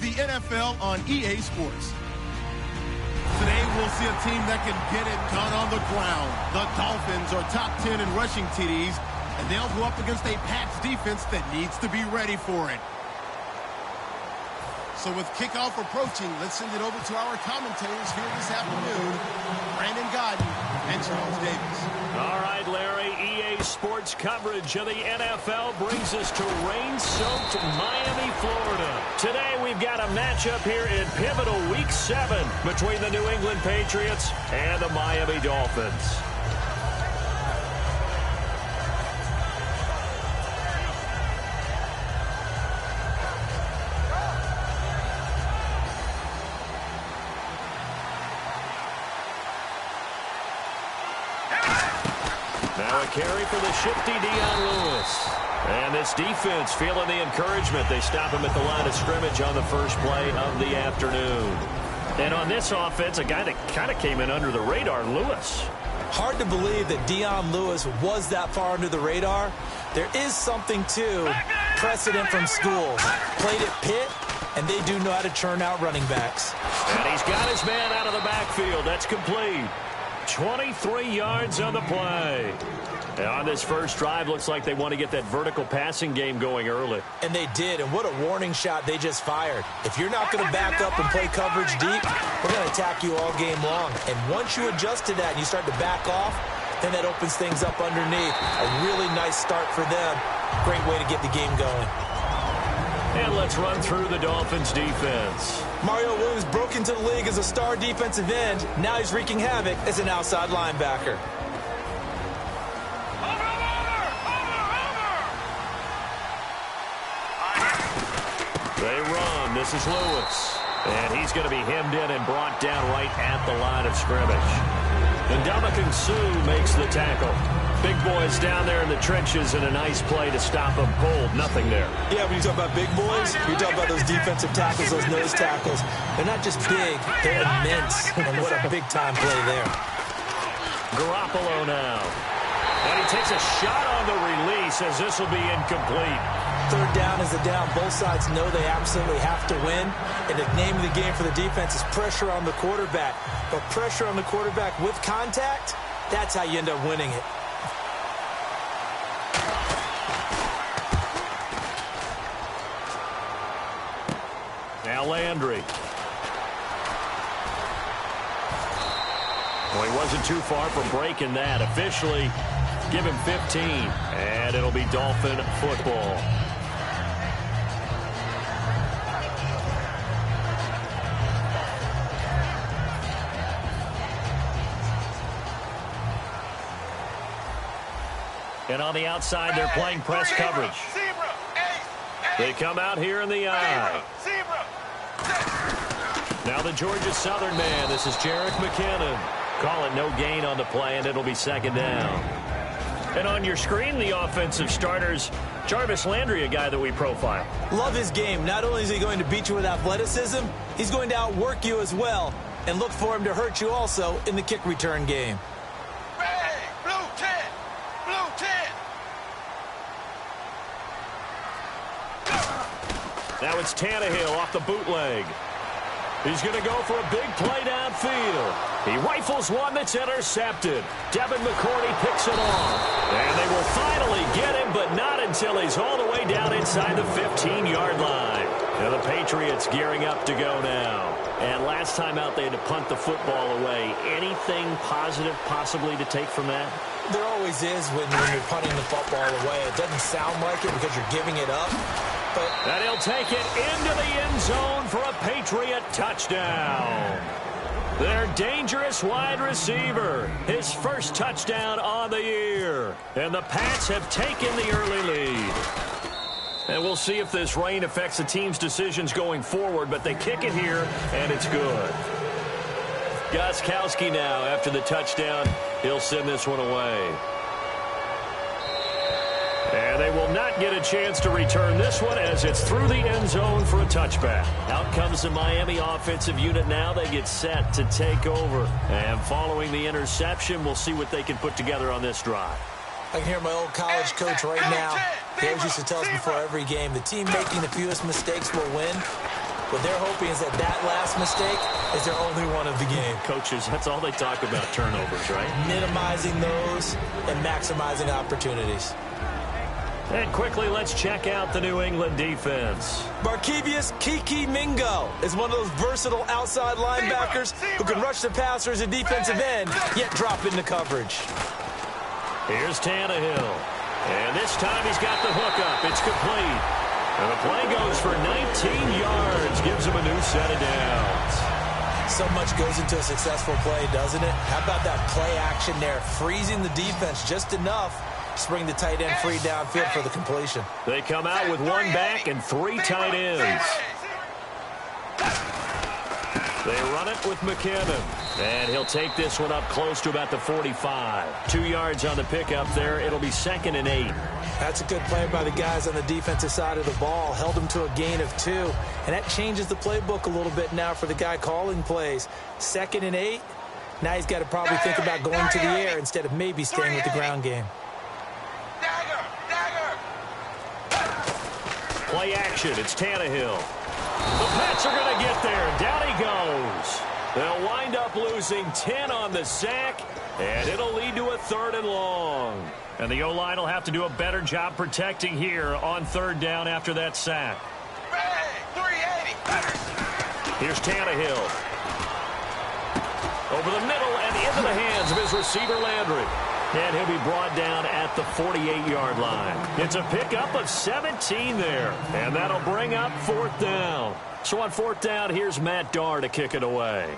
the NFL on EA Sports. Today, we'll see a team that can get it done on the ground. The Dolphins are top 10 in rushing TDs, and they'll go up against a Pats defense that needs to be ready for it. So with kickoff approaching, let's send it over to our commentators here this afternoon, Brandon Godden and Charles Davis. All right, Larry, EA Sports coverage of the NFL brings us to rain-soaked Miami, Florida. Today, we've got a matchup here in pivotal Week 7 between the New England Patriots and the Miami Dolphins. Now a carry for the shifty Dion Lewis. And this defense feeling the encouragement. They stop him at the line of scrimmage on the first play of the afternoon. And on this offense, a guy that kind of came in under the radar, Lewis. Hard to believe that Dion Lewis was that far under the radar. There is something to precedent from schools. Played at Pitt, and they do know how to churn out running backs. And he's got his man out of the backfield. That's complete. 23 yards on the play. And on this first drive, looks like they want to get that vertical passing game going early. And they did, and what a warning shot they just fired. If you're not going to back up and play coverage deep, we're going to attack you all game long. And once you adjust to that and you start to back off, then that opens things up underneath. A really nice start for them. Great way to get the game going. And let's run through the Dolphins' defense. Mario Williams broke into the league as a star defensive end. Now he's wreaking havoc as an outside linebacker. They run. This is Lewis. And he's going to be hemmed in and brought down right at the line of scrimmage. And Ndamukong Suh makes the tackle. Big boys down there in the trenches, and a nice play to stop them cold. Nothing there. Yeah, when you talk about big boys, you talk about those defensive tackles, those nose tackles. They're not just big, they're immense. And what a big-time play there. Garoppolo now. And he takes a shot on the release as this will be incomplete. Third down is the down. Both sides know they absolutely have to win. And the name of the game for the defense is pressure on the quarterback. But pressure on the quarterback with contact, that's how you end up winning it. Now Landry. Well, he wasn't too far from breaking that. Officially, give him 15. And it'll be Dolphin football. And on the outside, they're playing press coverage. They come out here in the eye. Now the Georgia Southern man. This is Jerick McKinnon. Call it no gain on the play, and it'll be second down. And on your screen, the offensive starters, Jarvis Landry, a guy that we profile. Love his game. Not only is he going to beat you with athleticism, he's going to outwork you as well. And look for him to hurt you also in the kick return game. Now it's Tannehill off the bootleg. He's going to go for a big play downfield. He rifles one that's intercepted. Devin McCourty picks it off. And they will finally get him, but not until he's all the way down inside the 15-yard line. Now the Patriots gearing up to go now. And last time out, they had to punt the football away. Anything positive possibly to take from that? There always is when you're punting the football away. It doesn't sound like it because you're giving it up. And he'll take it into the end zone for a Patriot touchdown. Their dangerous wide receiver. His first touchdown on the year. And the Pats have taken the early lead. And we'll see if this rain affects the team's decisions going forward, but they kick it here, and it's good. Gostkowski now, after the touchdown, he'll send this one away. And they will not get a chance to return this one as it's through the end zone for a touchback. Out comes the Miami offensive unit now. They get set to take over. And following the interception, we'll see what they can put together on this drive. I can hear my old college coach right now. He always used to tell us before every game, the team making the fewest mistakes will win. What they're hoping is that that last mistake is their only one of the game. Coaches, that's all they talk about, turnovers, right? Minimizing those and maximizing opportunities. And quickly, let's check out the New England defense. Barkevius Kiki Mingo is one of those versatile outside linebackers who can rush the passer as a defensive end, yet drop into coverage. Here's Tannehill. And this time he's got the hook up. It's complete. And the play goes for 19 yards. Gives him a new set of downs. So much goes into a successful play, doesn't it? How about that play action there? Freezing the defense just enough to bring the tight end free downfield for the completion. They come out with one back and three tight ends. They run it with McKinnon. And he'll take this one up close to about the 45. 2 yards on the pickup there. It'll be 2nd and 8. That's a good play by the guys on the defensive side of the ball. Held them to a gain of 2. And that changes the playbook a little bit now for the guy calling plays. 2nd and 8. Now he's got to probably think about going to the air instead of maybe staying with the ground game. Play action. It's Tannehill. The Pats are going to get there. Down he goes. They'll wind up losing 10 on the sack, and it'll lead to a 3rd and long. And the O-line will have to do a better job protecting here on 3rd down after that sack. Here's Tannehill. Over the middle and into the hands of his receiver, Landry. And he'll be brought down at the 48-yard line. It's a pickup of 17 there, and that'll bring up 4th down. So on 4th down, here's Matt Darr to kick it away.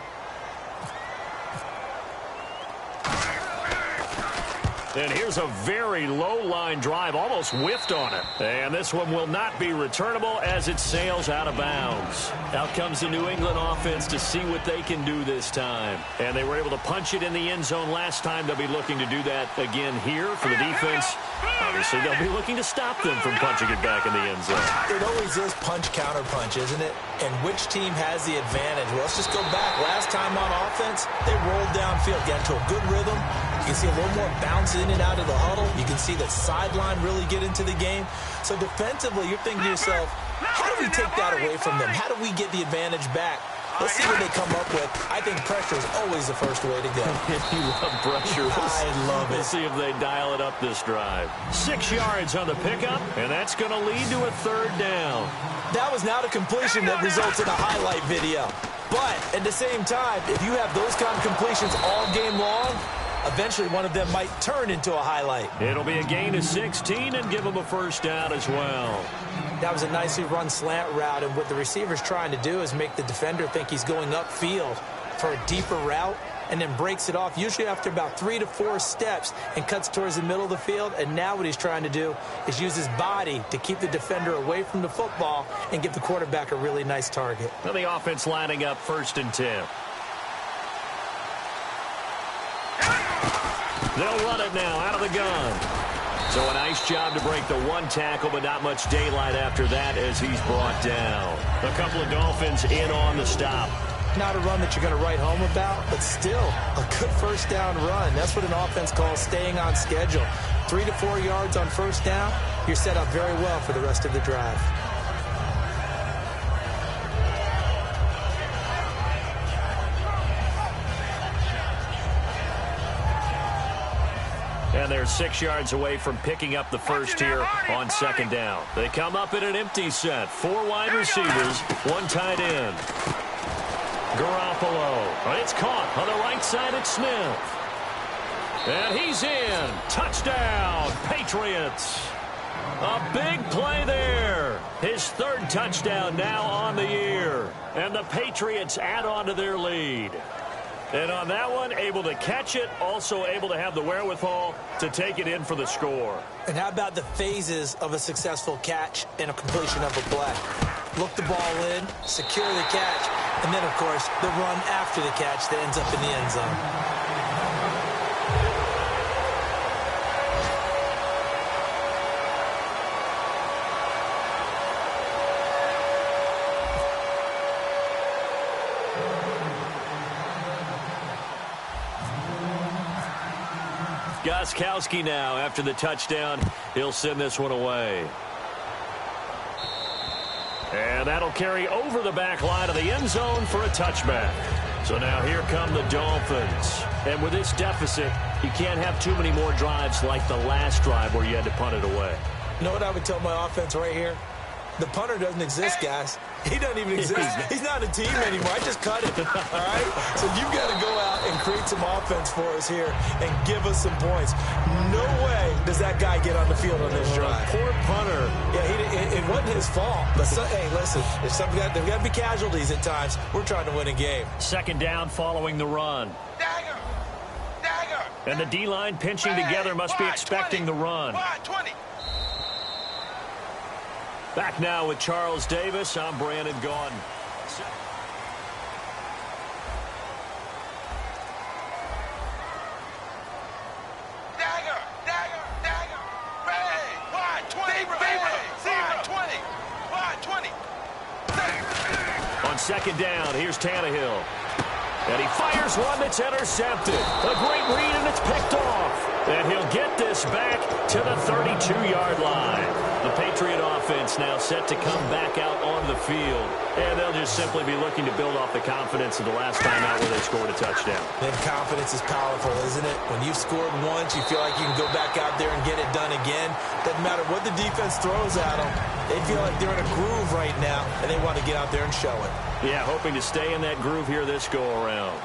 And here's a very low line drive, almost whiffed on it. And this one will not be returnable as it sails out of bounds. Out comes the New England offense to see what they can do this time. And they were able to punch it in the end zone last time. They'll be looking to do that again here for the defense. Obviously, they'll be looking to stop them from punching it back in the end zone. It always is punch-counter-punch, isn't it? And which team has the advantage? Well, let's just go back. Last time on offense, they rolled downfield, got into a good rhythm. You can see a little more bounce in and out of the huddle. You can see the sideline really get into the game. So defensively, you're thinking to yourself, how do we take that away from them? How do we get the advantage back? Let's see what they come up with. I think pressure is always the first way to go. You love pressure. I love it. We'll see if they dial it up this drive. 6 yards on the pickup, and that's going to lead to a 3rd down. That was not a completion that results in a highlight video. But at the same time, if you have those kind of completions all game long, eventually one of them might turn into a highlight. It'll be a gain of 16 and give them a 1st down as well. That was a nicely run slant route, and what the receiver's trying to do is make the defender think he's going upfield for a deeper route and then breaks it off, usually after about 3 to 4 steps, and cuts towards the middle of the field. And now what he's trying to do is use his body to keep the defender away from the football and give the quarterback a really nice target. And the offense lining up 1st and 10. They'll run it now out of the gun. So a nice job to break the 1 tackle, but not much daylight after that as he's brought down. A couple of Dolphins in on the stop. Not a run that you're going to write home about, but still a good 1st down run. That's what an offense calls staying on schedule. 3 to 4 yards on 1st down, you're set up very well for the rest of the drive. And they're 6 yards away from picking up the 1st here on 2nd down. They come up in an empty set. 4 wide receivers, 1 tight end. Garoppolo. It's caught on the right side at Smith. And he's in. Touchdown, Patriots. A big play there. His 3rd touchdown now on the year. And the Patriots add on to their lead. And on that one, able to catch it, also able to have the wherewithal to take it in for the score. And how about the phases of a successful catch and a completion of a play? Look the ball in, secure the catch, and then, of course, the run after the catch that ends up in the end zone. Gostkowski now, after the touchdown, he'll send this one away. And that'll carry over the back line of the end zone for a touchback. So now here come the Dolphins. And with this deficit, you can't have too many more drives like the last drive where you had to punt it away. You know what I would tell my offense right here? The punter doesn't exist, guys. He doesn't even exist. He's not a team anymore. I just cut it, all right? So you've got to go out and create some offense for us here and give us some points. No way does that guy get on the field on this drive. Poor punter. Yeah, it wasn't his fault. But, hey, listen, there's got to be casualties at times. We're trying to win a game. Second down following the run. And the D-line pinching together must be expecting the run. Back now with Charles Davis. I'm Brandon Gaudin. On second down, here's Tannehill. And he fires one that's intercepted. A great read, and it's picked off. And he'll get this back to the 32-yard line. The Patriot offense now set to come back out onto the field. And they'll just simply be looking to build off the confidence of the last time out where they scored a touchdown. And confidence is powerful, isn't it? When you've scored once, you feel like you can go back out there and get it done again. Doesn't matter what the defense throws at them. They feel like they're in a groove right now, and they want to get out there and show it. Yeah, hoping to stay in that groove here this go-around.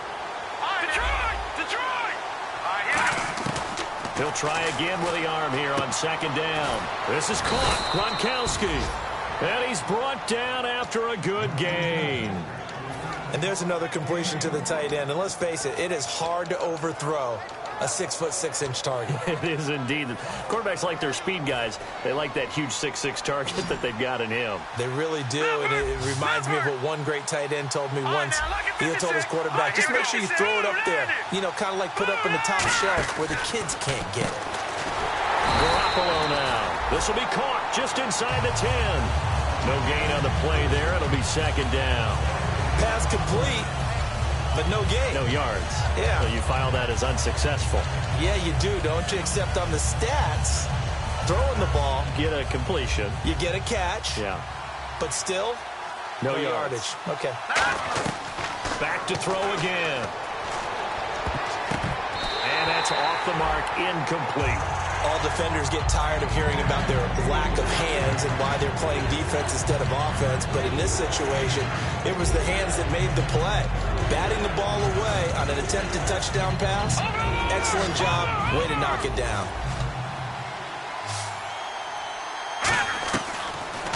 He'll try again with the arm here on second down. This is caught. Gronkowski. And he's brought down after a good gain. And there's another completion to the tight end. And let's face it, it is hard to overthrow a 6'6" target. It is indeed. Quarterbacks like their speed guys. They like that huge 6'6" target that they've got in him. They really do, and it reminds me of what one great tight end told me once. He told his quarterback, just make sure you throw it up there. You know, kind of like put up in the top shelf where the kids can't get it. Garoppolo now. This will be caught just inside the 10. No gain on the play there. It'll be second down. Pass complete. But no gain. No yards. Yeah. So you file that as unsuccessful. Yeah, you do, don't you? Except on the stats, throwing the ball. Get a completion. You get a catch. Yeah. But still, no yardage. Okay. Back to throw again. And that's off the mark, incomplete. All defenders get tired of hearing about their lack of hands and why they're playing defense instead of offense. But in this situation, it was the hands that made the play. Batting the ball away on an attempted touchdown pass. Excellent job. Way to knock it down.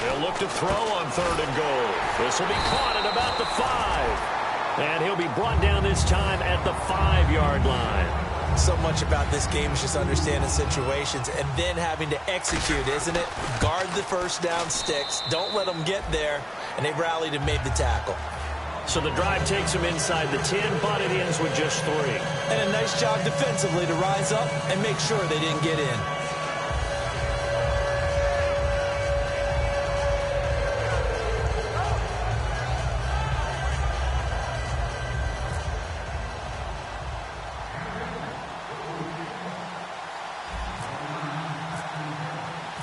They'll look to throw on third and goal. This will be caught at about the 5. And he'll be brought down this time at the 5-yard line. So much about this game is just understanding situations and then having to execute, isn't it? Guard the first down sticks. Don't let them get there. And they rallied and made the tackle. So the drive takes them inside the 10, but it ends with just 3. And a nice job defensively to rise up and make sure they didn't get in.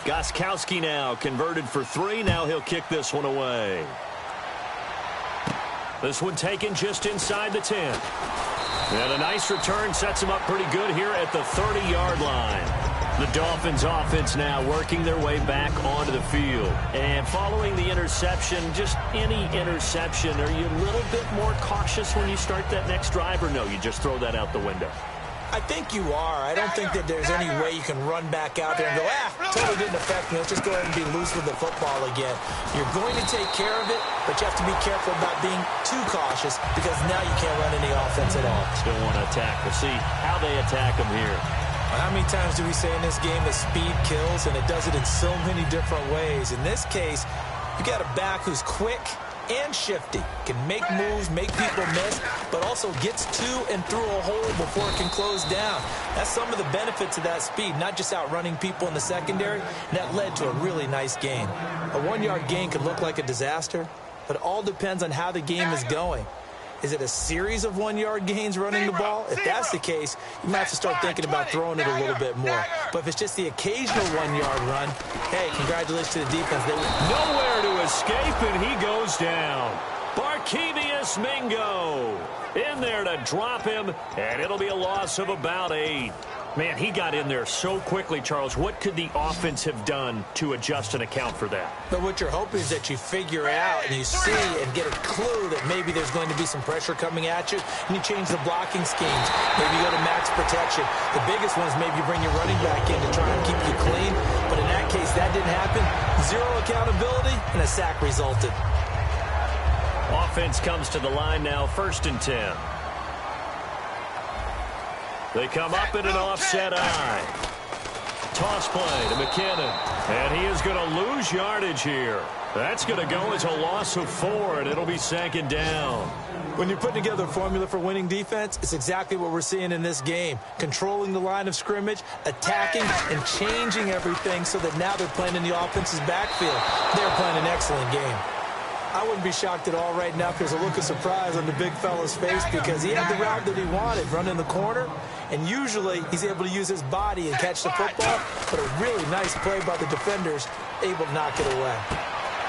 Gostkowski now converted for 3. Now he'll kick this one away. This one taken just inside the 10. And a nice return sets him up pretty good here at the 30-yard line. The Dolphins offense now working their way back onto the field. And following the interception, just any interception, are you a little bit more cautious when you start that next drive, or no, you just throw that out the window? I think you are. I don't think that there's any way you can run back out there and go, totally didn't affect me. Let's just go ahead and be loose with the football again. You're going to take care of it, but you have to be careful about being too cautious because now you can't run any offense at all. Still want to attack. We'll see how they attack them here. How many times do we say in this game that speed kills, and it does it in so many different ways? In this case, you got a back who's quick and shifty, can make moves, make people miss, but also gets to and through a hole before it can close down. That's some of the benefits of that speed, not just outrunning people in the secondary, and that led to a really nice gain. A 1-yard gain could look like a disaster, but it all depends on how the game is going. Is it a series of 1-yard gains running the ball? If that's the case, you might have to start thinking about throwing it a little bit more. But if it's just the occasional 1-yard run, hey, congratulations to the defense. They were nowhere to escape, and he goes down. Barkevius Mingo in there to drop him, and it'll be a loss of about 8. Man, he got in there so quickly, Charles. What could the offense have done to adjust and account for that? But what you're hoping is that you figure out and you see and get a clue that maybe there's going to be some pressure coming at you, and you change the blocking schemes. Maybe you go to max protection. The biggest one is maybe you bring your running back in to try and keep you clean. But in that case, that didn't happen. 0 accountability, and a sack resulted. Offense comes to the line now, 1st and 10. They come up in an offset eye. Toss play to McKinnon. And he is going to lose yardage here. That's going to go as a loss of 4, and it'll be 2nd down. When you're putting together a formula for winning defense, it's exactly what we're seeing in this game. Controlling the line of scrimmage, attacking, and changing everything so that now they're playing in the offense's backfield. They're playing an excellent game. I wouldn't be shocked at all right now if there's a look of surprise on the big fella's face because he had the route that he wanted, running the corner, and usually he's able to use his body and catch the football, but a really nice play by the defenders, able to knock it away.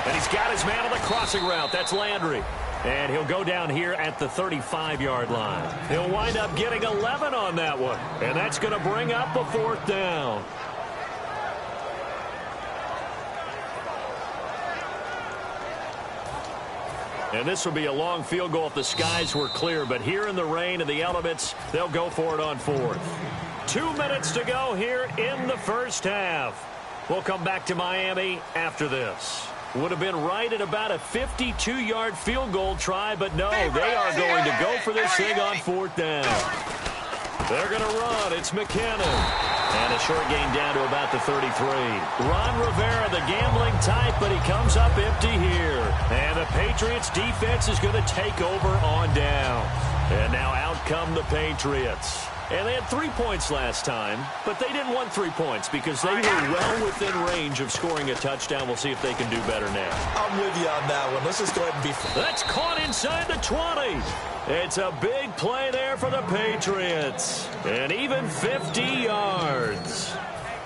And he's got his man on the crossing route. That's Landry. And he'll go down here at the 35-yard line. He'll wind up getting 11 on that one, and that's going to bring up a 4th down. And this will be a long field goal if the skies were clear. But here in the rain and the elements, they'll go for it on 4th. 2 minutes to go here in the first half. We'll come back to Miami after this. Would have been right at about a 52-yard field goal try, but no, they are going to go for this thing on 4th down. They're going to run. It's McKinnon. And a short gain down to about the 33. Ron Rivera, the gambling type, but he comes up empty here. And the Patriots defense is going to take over on down. And now out come the Patriots. And they had 3 points last time, but they didn't want 3 points because they were well within range of scoring a touchdown. We'll see if they can do better now. I'm with you on that one. Let's just go ahead and be fair. That's caught inside the 20. It's a big play there for the Patriots. And even 50 yards.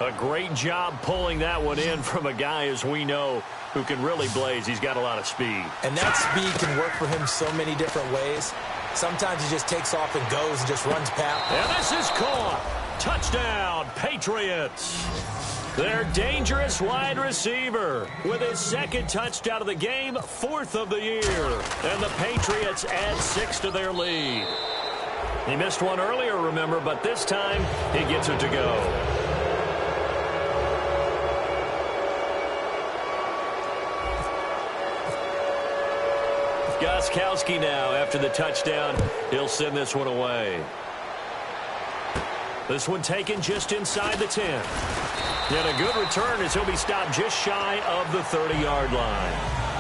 A great job pulling that one in from a guy, as we know, who can really blaze. He's got a lot of speed. And that speed can work for him so many different ways. Sometimes he just takes off and goes and just runs past. And this is caught. Touchdown, Patriots. Their dangerous wide receiver with his 2nd touchdown of the game, 4th of the year. And the Patriots add 6 to their lead. He missed one earlier, remember, but this time he gets it to go. Gostkowski now after the touchdown. He'll send this one away. This one taken just inside the 10. And a good return as he'll be stopped just shy of the 30-yard line.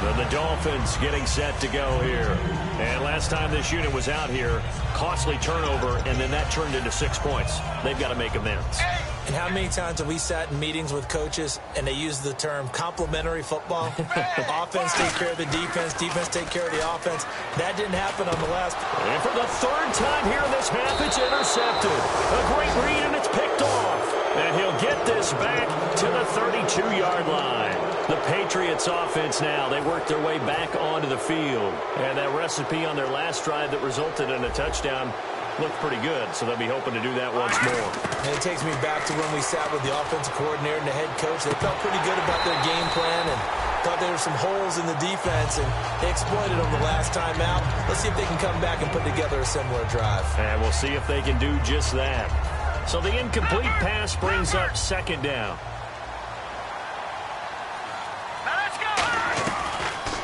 And the Dolphins getting set to go here. And last time this unit was out here, costly turnover, and then that turned into 6 points. They've got to make amends. And how many times have we sat in meetings with coaches and they use the term complementary football? Offense take care of the defense, defense take care of the offense. That didn't happen on the last. And for the 3rd time here in this half, it's intercepted. A great read, and it's picked off. And he'll get this back to the 32-yard line. The Patriots offense now, they work their way back onto the field. And that recipe on their last drive that resulted in a touchdown looked pretty good, so they'll be hoping to do that once more. And it takes me back to when we sat with the offensive coordinator and the head coach. They felt pretty good about their game plan and thought there were some holes in the defense, and they exploited them the last time out. Let's see if they can come back and put together a similar drive. And we'll see if they can do just that. So the incomplete pass brings up 2nd down.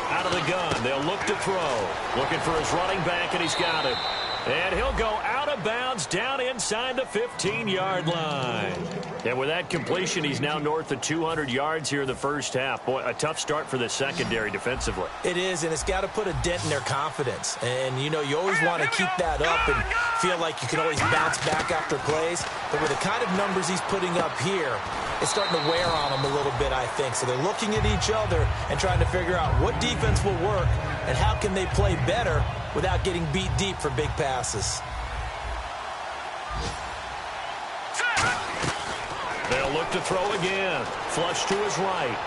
Out of the gun, they'll look to throw. Looking for his running back, and he's got it. And he'll go out of bounds down inside the 15-yard line. And with that completion, he's now north of 200 yards here in the first half. Boy, a tough start for the secondary defensively. It is, and it's got to put a dent in their confidence. And, you know, you always want to keep that up and feel like you can always bounce back after plays. But with the kind of numbers he's putting up here, it's starting to wear on them a little bit, I think. So they're looking at each other and trying to figure out what defense will work and how can they play better without getting beat deep for big passes. They'll look to throw again. Flush to his right.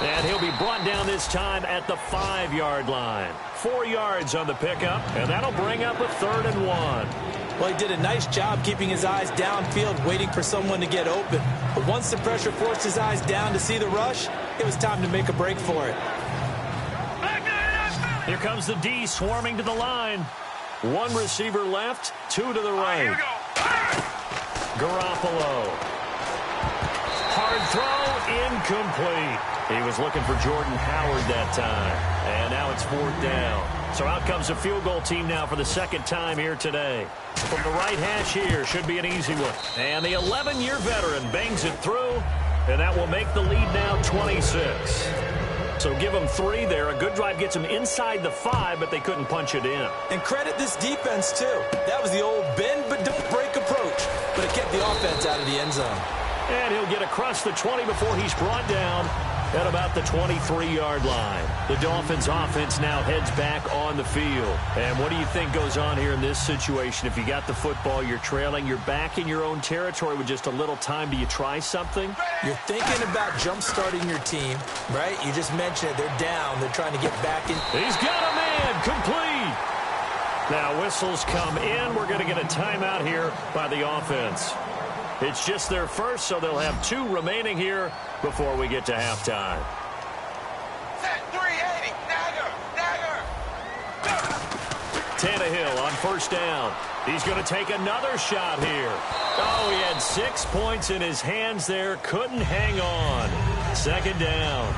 And he'll be brought down this time at the 5-yard line. 4 yards on the pickup, and that'll bring up a 3rd and 1. Well, he did a nice job keeping his eyes downfield, waiting for someone to get open. But once the pressure forced his eyes down to see the rush, it was time to make a break for it. Here comes the D swarming to the line. 1 receiver left, 2 to the right. Garoppolo. Hard throw, incomplete. He was looking for Jordan Howard that time. And now it's 4th down. So out comes a field goal team now for the 2nd time here today. From the right hash here, should be an easy one. And the 11-year veteran bangs it through, and that will make the lead now 26. So give them 3 there. A good drive gets them inside the 5, but they couldn't punch it in. And credit this defense, too. That was the old bend but don't break approach, but it kept the offense out of the end zone. And he'll get across the 20 before he's brought down at about the 23-yard line. The Dolphins offense now heads back on the field. And what do you think goes on here in this situation? If you got the football, you're trailing, you're back in your own territory with just a little time. Do you try something? You're thinking about jump-starting your team, right? You just mentioned it. They're down. They're trying to get back in. He's got a man. Complete. Now whistles come in. We're going to get a timeout here by the offense. It's just their first, so they'll have 2 remaining here before we get to halftime. Set 380. Dagger. Tannehill on 1st down. He's going to take another shot here. Oh, he had 6 points in his hands there. Couldn't hang on. 2nd down.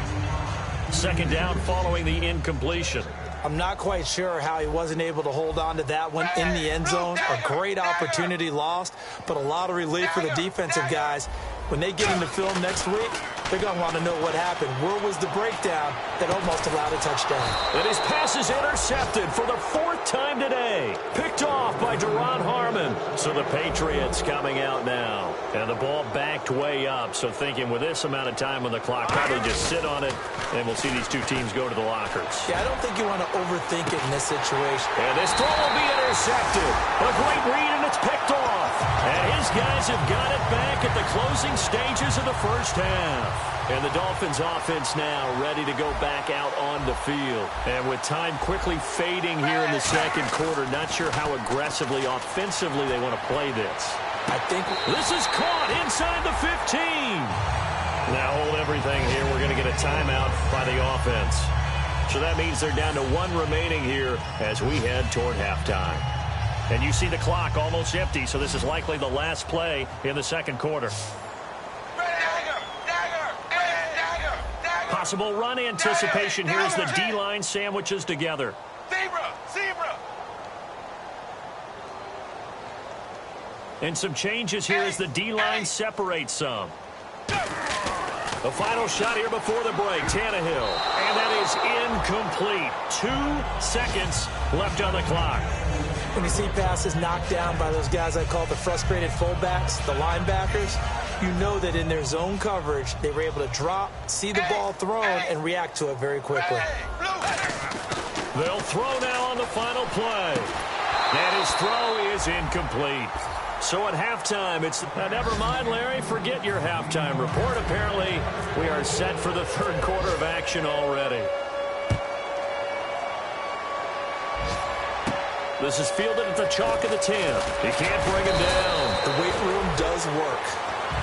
2nd down following the incompletion. I'm not quite sure how he wasn't able to hold on to that one in the end zone. A great opportunity lost, but a lot of relief for the defensive guys. When they get into film next week, they're going to want to know what happened. Where was the breakdown that almost allowed a touchdown? And his pass is intercepted for the 4th time today. Picked off by Duron Harmon. So the Patriots coming out now. And the ball backed way up. So thinking with this amount of time on the clock, probably just sit on it, and we'll see these 2 teams go to the lockers. Yeah, I don't think you want to overthink it in this situation. And this throw will be intercepted. A great read, and it's picked off. And his guys have got it back at the closing stages of the 1st half. And the Dolphins offense now ready to go back out on the field. And with time quickly fading here in the 2nd quarter, not sure how aggressively, offensively they want to play this. I think this is caught inside the 15. Now hold everything here. We're going to get a timeout by the offense. So that means they're down to 1 remaining here as we head toward halftime. And you see the clock almost empty, so this is likely the last play in the 2nd quarter. Possible run anticipation here as the D-line sandwiches together. Zebra. And some changes here as the D-line separates some. The final shot here before the break, Tannehill. And that is incomplete. 2 seconds left on the clock. when you see passes knocked down by those guys I call the frustrated fullbacks, the linebackers, you know that in their zone coverage, they were able to drop, see the ball thrown, and react to it very quickly. They'll throw now on the final play. And his throw is incomplete. So at halftime, it's never mind, Larry, forget your halftime report. Apparently, we are set for the third quarter of action already. This is fielded at the chalk of the 10. He can't bring him down. The weight room does work.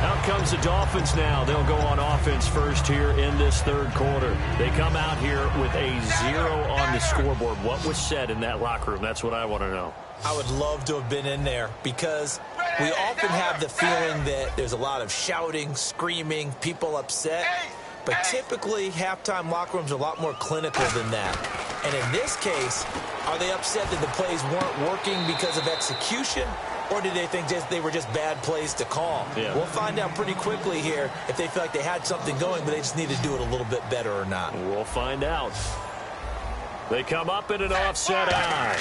Out comes the Dolphins now. They'll go on offense first here in this third quarter. They come out here with a 0 on the scoreboard. What was said in that locker room? That's what I want to know. I would love to have been in there because we often have the feeling that there's a lot of shouting, screaming, people upset. But typically, halftime locker rooms are a lot more clinical than that. And in this case, are they upset that the plays weren't working because of execution? Or did they think they were just bad plays to call? Yeah. We'll find out pretty quickly here if they feel like they had something going, but they just need to do it a little bit better or not. We'll find out. They come up in an offset eye.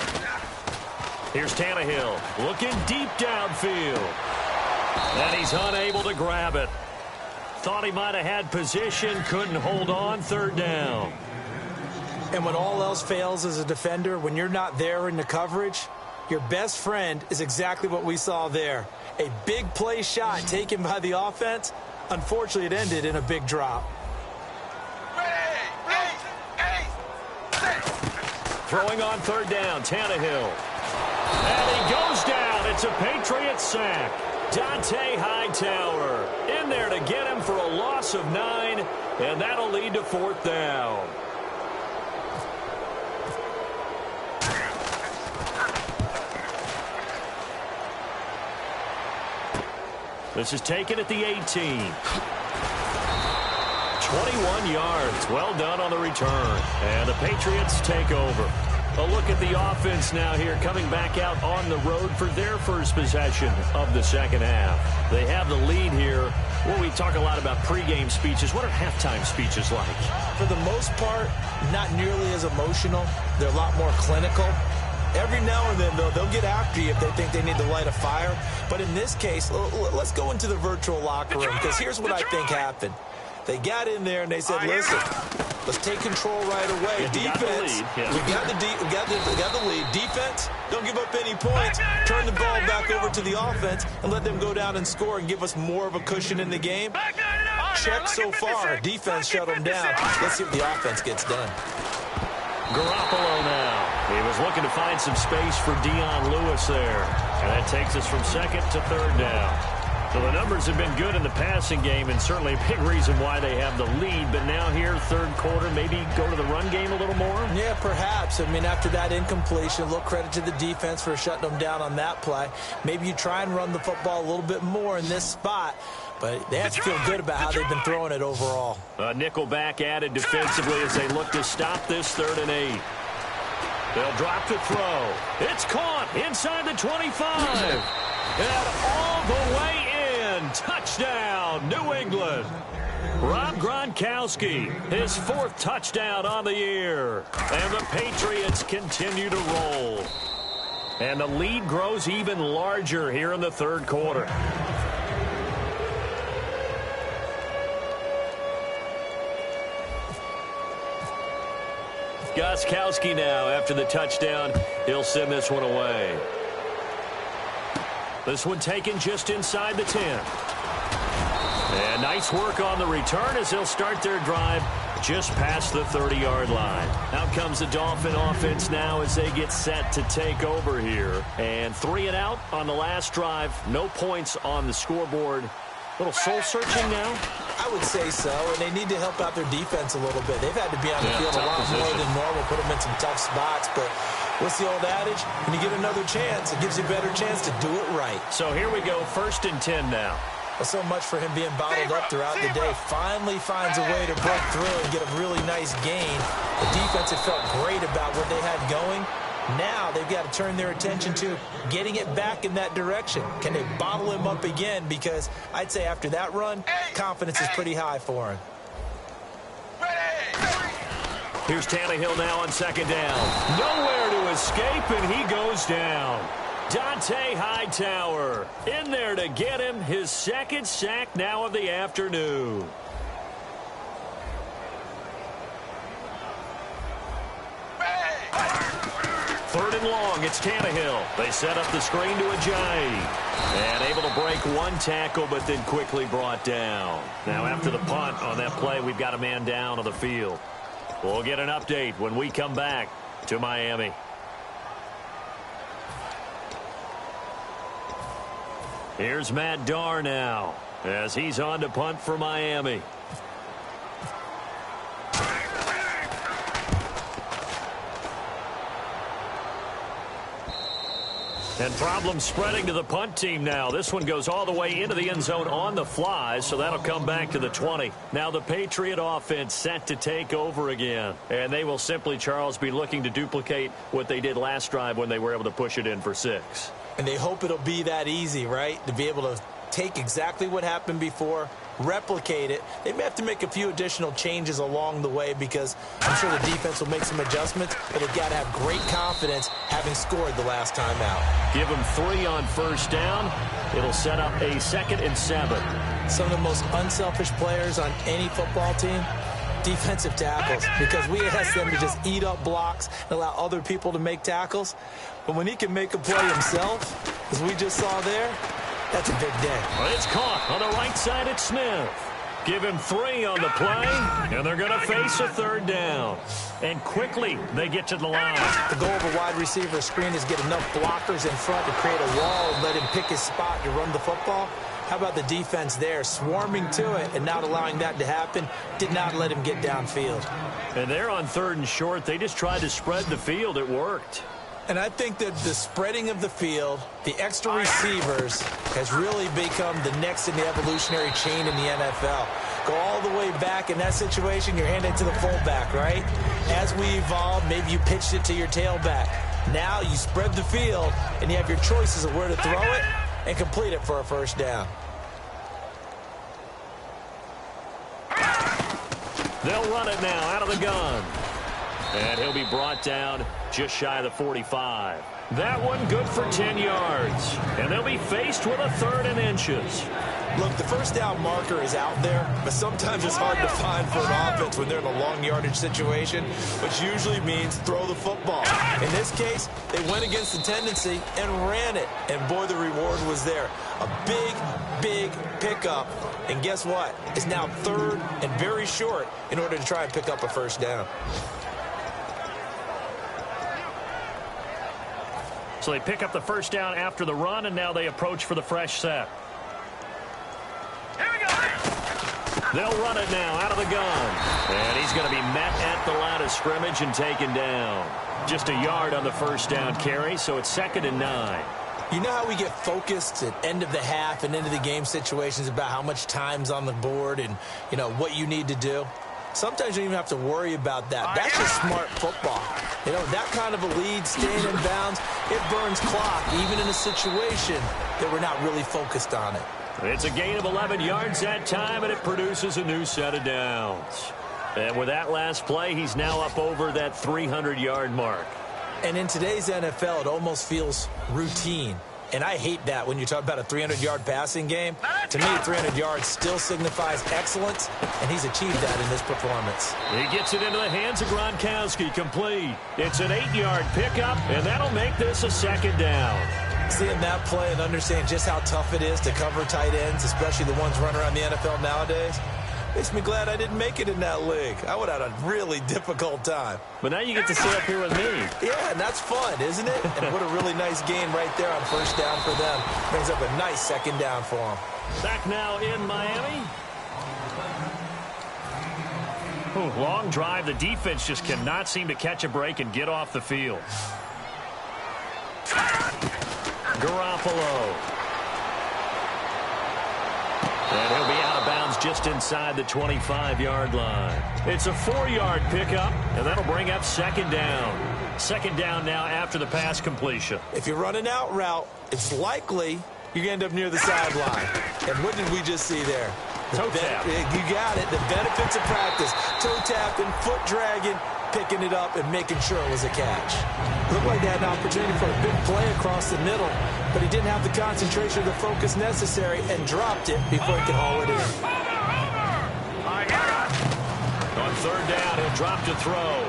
Here's Tannehill looking deep downfield. And he's unable to grab it. Thought he might have had position, couldn't hold on, third down. And when all else fails as a defender, when you're not there in the coverage, your best friend is exactly what we saw there. A big play shot taken by the offense. Unfortunately, it ended in a big drop. Throwing on third down, Tannehill. And he goes down. It's a Patriots sack. Hightower in there to get him for a loss of 9, and that'll lead to fourth down. This is taken at the 18. 21 yards. Well done on the return. And the Patriots take over. A look at the offense now here, coming back out on the road for their first possession of the second half. They have the lead here. Well, we talk a lot about pregame speeches. What are halftime speeches like? For the most part, not nearly as emotional. They're a lot more clinical. Every now and then, though, they'll get after you if they think they need to light a fire. But in this case, let's go into the virtual locker room, because here's what I think happened. They got in there and they said, listen, let's take control right away. Defense, we got the lead. Defense, don't give up any points. Turn the ball back over to the offense and let them go down and score and give us more of a cushion in the game. Check so far. Defense shut them down. Let's see if the offense gets done. Garoppolo now. He was looking to find some space for Dion Lewis there. And that takes us from second to third down. So the numbers have been good in the passing game, and certainly a big reason why they have the lead. But now here, third quarter, maybe go to the run game a little more? Yeah, perhaps. I mean, after that incompletion, a little credit to the defense for shutting them down on that play. Maybe you try and run the football a little bit more in this spot. But they have to feel good about how they've been throwing it overall. A nickel back added defensively as they look to stop this 3rd and 8. They'll drop the throw. It's caught inside the 25. And all the way in. Touchdown, New England. Rob Gronkowski, his 4th touchdown on the year. And the Patriots continue to roll. And the lead grows even larger here in the 3rd quarter. Gostkowski now after the touchdown. He'll send this one away. This one taken just inside the 10. And nice work on the return as they'll start their drive just past the 30-yard line. Out comes the Dolphin offense now as they get set to take over here. And 3 and out on the last drive. No points on the scoreboard. Little soul-searching now? I would say so, and they need to help out their defense a little bit. They've had to be on the field a lot more than normal, put them in some tough spots. But what's the old adage? When you get another chance, it gives you a better chance to do it right. So here we go, 1st and 10 now. Well, so much for him being bottled up throughout the day. Finally finds a way to break through and get a really nice gain. The defense had felt great about what they had going. Now they've got to turn their attention to getting it back in that direction. Can they bottle him up again? Because I'd say after that run, confidence is pretty high for him. Here's Tannehill now on 2nd down. Nowhere to escape, and he goes down. Hightower in there to get him his 2nd sack now of the afternoon. Third and long, it's Tannehill. They set up the screen to Ajayi. And able to break one tackle, but then quickly brought down. Now after the punt on that play, we've got a man down on the field. We'll get an update when we come back to Miami. Here's Matt Darr now as he's on to punt for Miami. And problems spreading to the punt team now. This one goes all the way into the end zone on the fly, so that'll come back to the 20. Now the Patriot offense set to take over again. And they will simply, Charles, be looking to duplicate what they did last drive when they were able to push it in for 6. And they hope it'll be that easy, right? To be able to take exactly what happened before, replicate it. They may have to make a few additional changes along the way because I'm sure the defense will make some adjustments, but they've got to have great confidence having scored the last time out. Give them 3 on 1st down. It'll set up a 2nd and 7. Some of the most unselfish players on any football team, defensive tackles, because we ask them to just eat up blocks and allow other people to make tackles. But when he can make a play himself, as we just saw there, that's a big day. Well, it's caught on the right side at Smith. Give him 3 on the play, and they're going to face a 3rd down. and quickly they get to the line. The goal of a wide receiver screen is get enough blockers in front to create a wall and let him pick his spot to run the football. How about the defense there, swarming to it and not allowing that to happen? Did not let him get downfield. And they're on 3rd and short. They just tried to spread the field. It worked. And I think that the spreading of the field, the extra receivers, has really become the next in the evolutionary chain in the NFL. Go all the way back in that situation, you're handing it to the fullback, right? As we evolve, maybe you pitched it to your tailback. Now you spread the field, and you have your choices of where to throw it and complete it for a first down. They'll run it now out of the gun. And he'll be brought down just shy of the 45. That one good for 10 yards. And they'll be faced with a 3rd and inches. Look, the first down marker is out there, but sometimes it's hard to find for an offense when they're in a long yardage situation, which usually means throw the football. In this case, they went against the tendency and ran it. And boy, the reward was there. A big, big pickup. And guess what? It's now 3rd and very short in order to try and pick up a first down. So they pick up the first down after the run, and now they approach for the fresh set. Here we go. They'll run it now out of the gun. And he's going to be met at the line of scrimmage and taken down. Just a yard on the first down carry, so it's 2nd and 9. You know how we get focused at end of the half and into the game situations about how much time's on the board and, you know, what you need to do? Sometimes you don't even have to worry about that. That's just smart football. You know, that kind of a lead, staying in bounds, it burns clock, even in a situation that we're not really focused on it. It's a gain of 11 yards that time, and it produces a new set of downs. And with that last play, he's now up over that 300-yard mark. And in today's NFL, it almost feels routine. And I hate that when you talk about a 300-yard passing game. To me, 300 yards still signifies excellence, and he's achieved that in this performance. He gets it into the hands of Gronkowski, complete. It's an 8-yard pickup, and that'll make this a 2nd down. Seeing that play and understanding just how tough it is to cover tight ends, especially the ones running around the NFL nowadays, makes me glad I didn't make it in that league. I would have had a really difficult time. But now you get to sit up here with me. Yeah, and that's fun, isn't it? And what a really nice gain right there on first down for them. Brings up a nice 2nd down for them. Back now in Miami. Ooh, long drive. The defense just cannot seem to catch a break and get off the field. Garoppolo. And he'll be out of bounds just inside the 25-yard line. It's a 4-yard pickup, and that'll bring up 2nd down. 2nd down now after the pass completion. If you run an out route, it's likely you're going to end up near the sideline. And what did we just see there? Toe tap. You got it. The benefits of practice. Toe tapping, foot dragging, picking it up, and making sure it was a catch. Looked like they had an opportunity for a big play across the middle, but he didn't have the concentration or the focus necessary and dropped it before he could haul it in. On 3rd down, he'll drop to throw.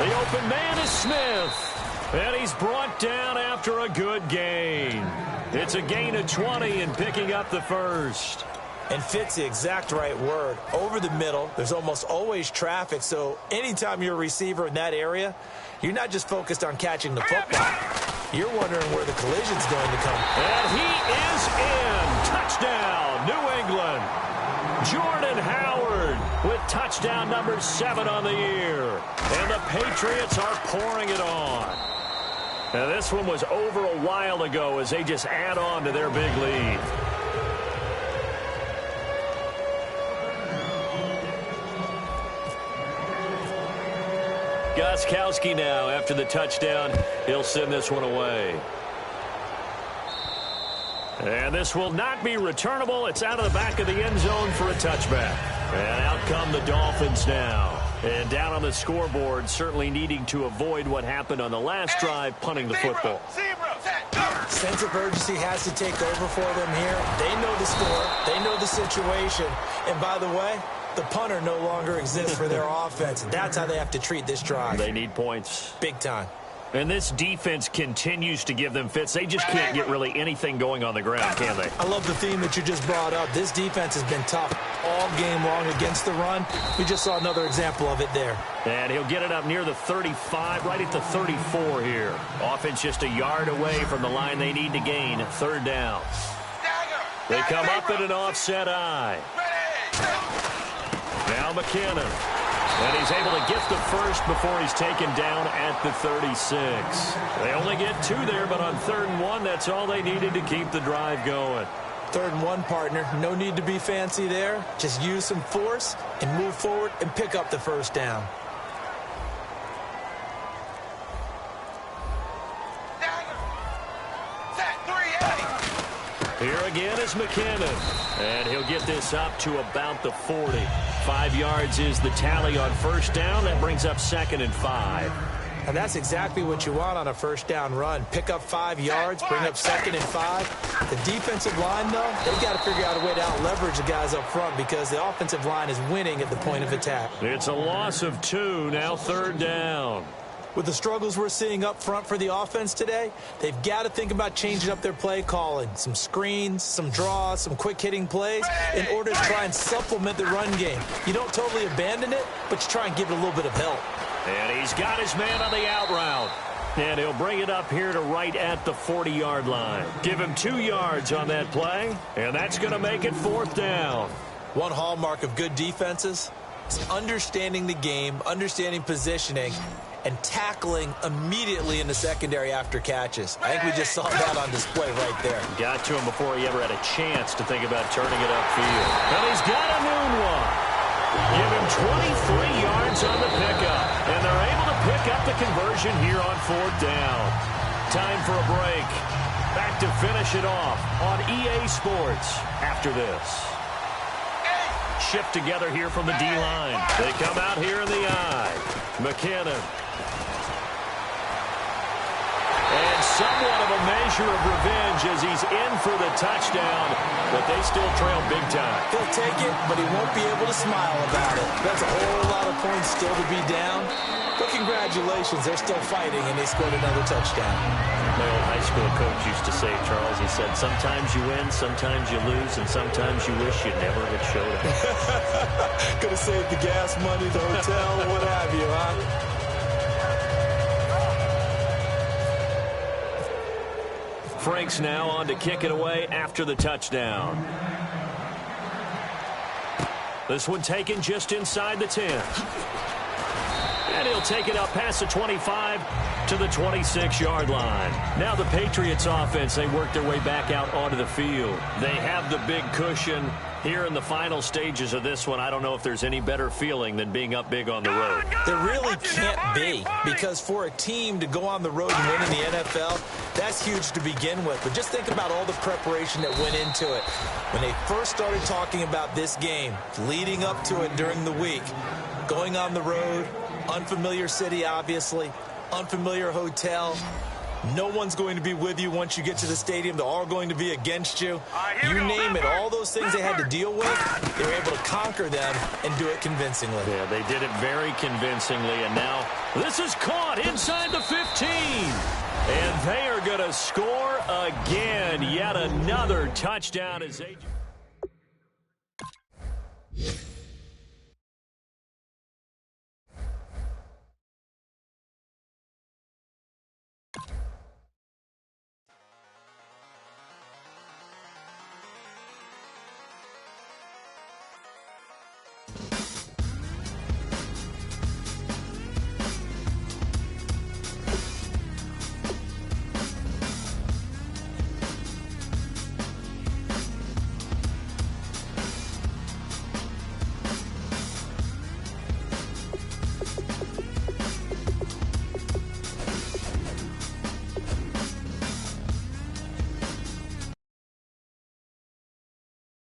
The open man is Smith, and he's brought down after a good gain. It's a gain of 20 and picking up the first. And fit's the exact right word. Over the middle, there's almost always traffic, so anytime you're a receiver in that area, you're not just focused on catching the football. You're wondering where the collision's going to come. And he is in. Touchdown, New England. Jordan Howard with touchdown number 7 on the year. And the Patriots are pouring it on. Now, this one was over a while ago as they just add on to their big lead. Gostkowski now after the touchdown. He'll send this one away. And this will not be returnable. It's out of the back of the end zone for a touchback. And out come the Dolphins now. And down on the scoreboard, certainly needing to avoid what happened on the last drive, punting the football. Sense of urgency has to take over for them here. They know the score. They know the situation. And by the way, the punter no longer exists for their offense. That's how they have to treat this drive. They need points. Big time. And this defense continues to give them fits. They just can't get really anything going on the ground, can they? I love the theme that you just brought up. This defense has been tough all game long against the run. We just saw another example of it there. And he'll get it up near the 35, right at the 34 here. Offense just a yard away from the line they need to gain. Third down. They come up at an offset eye. Now McKinnon. And he's able to get the first before he's taken down at the 36. They only get 2 there, but on 3rd and 1, that's all they needed to keep the drive going. 3rd and 1, partner. No need to be fancy there. Just use some force and move forward and pick up the first down. Here again is McKinnon, and he'll get this up to about the 40. 5 yards is the tally on first down. That brings up 2nd and 5. And that's exactly what you want on a first down run. Pick up 5 yards, bring up 2nd and 5. The defensive line, though, they've got to figure out a way to out-leverage the guys up front because the offensive line is winning at the point of attack. It's a loss of 2, now 3rd down. With the struggles we're seeing up front for the offense today, they've got to think about changing up their play calling. Some screens, some draws, some quick-hitting plays in order to try and supplement the run game. You don't totally abandon it, but you try and give it a little bit of help. And he's got his man on the out route. And he'll bring it up here to right at the 40-yard line. Give him 2 yards on that play, and that's going to make it 4th down. One hallmark of good defenses is understanding the game, understanding positioning, and tackling immediately in the secondary after catches. I think we just saw that on display right there. Got to him before he ever had a chance to think about turning it upfield. And he's got a moonwalk. Give him 23 yards on the pickup. And they're able to pick up the conversion here on 4th down. Time for a break. Back to finish it off on EA Sports after this. Shift together here from the D-line. They come out here in the eye. McKinnon. And somewhat of a measure of revenge as he's in for the touchdown, but they still trail big time. He'll take it, but he won't be able to smile about it. That's a whole lot of points still to be down. But congratulations, they're still fighting, and they scored another touchdown. My old high school coach used to say, Charles, he said, sometimes you win, sometimes you lose, and sometimes you wish you never had showed up. Could have saved the gas money, the hotel, what have you, huh? Frank's now on to kick it away after the touchdown. This one taken just inside the 10. And he'll take it up past the 25 to the 26-yard line. Now the Patriots offense, they work their way back out onto the field. They have the big cushion here in the final stages of this one. I don't know if there's any better feeling than being up big on the road. There really can't be, because for a team to go on the road and win in the NFL, that's huge to begin with. But just think about all the preparation that went into it. When they first started talking about this game, leading up to it during the week, going on the road, unfamiliar city, obviously, unfamiliar hotel. No one's going to be with you once you get to the stadium. They're all going to be against you. You name it, all those things they had to deal with, they were able to conquer them and do it convincingly. Yeah, they did it very convincingly, and now this is caught inside the 15. And they are going to score again. Yet another touchdown as they...